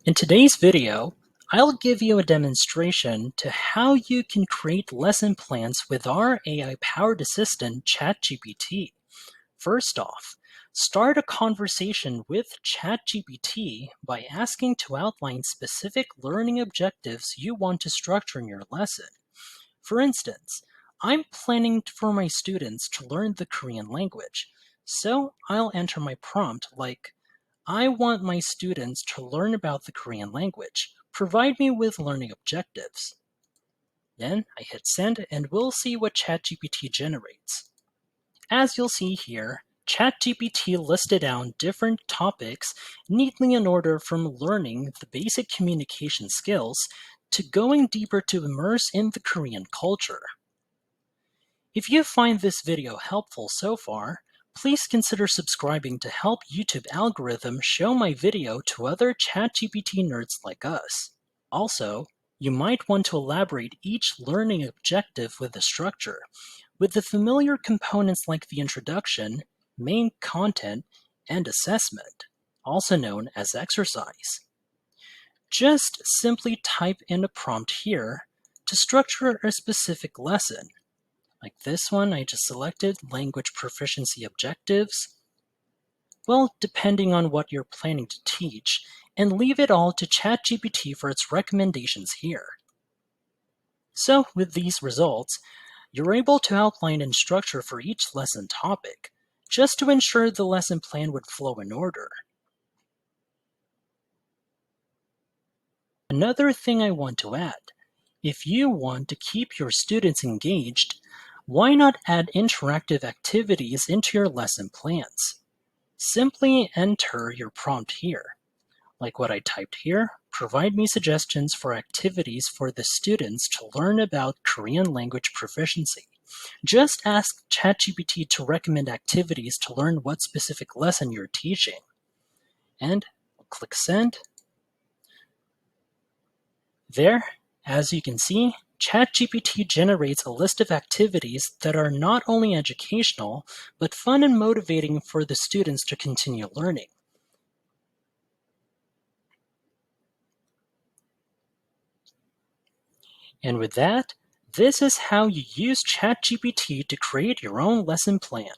In today's video, I'll give you a demonstration to how you can create lesson plans with our AI-powered assistant, ChatGPT. First off, start a conversation with ChatGPT by asking to outline specific learning objectives you want to structure in your lesson. For instance, I'm planning for my students to learn the Korean language, so I'll enter my prompt like, I want my students to learn about the Korean language. Provide me with learning objectives. Then I hit send and we'll see what ChatGPT generates. As you'll see here, ChatGPT listed down different topics neatly in order from learning the basic communication skills to going deeper to immerse in the Korean culture. If you find this video helpful so far, please consider subscribing to help YouTube algorithm show my video to other ChatGPT nerds like us. Also, you might want to elaborate each learning objective with a structure, with the familiar components like the introduction, main content, and assessment, also known as exercise. Just simply type in a prompt here to structure a specific lesson. Like this one, I just selected language proficiency objectives. Well, depending on what you're planning to teach, and leave it all to ChatGPT for its recommendations here. So with these results, you're able to outline and structure for each lesson topic, just to ensure the lesson plan would flow in order. Another thing I want to add, if you want to keep your students engaged, why not add interactive activities into your lesson plans? Simply enter your prompt here. Like what I typed here, provide me suggestions for activities for the students to learn about Korean language proficiency. Just ask ChatGPT to recommend activities to learn what specific lesson you're teaching. And click send. There, as you can see, ChatGPT generates a list of activities that are not only educational, but fun and motivating for the students to continue learning. And with that, this is how you use ChatGPT to create your own lesson plan.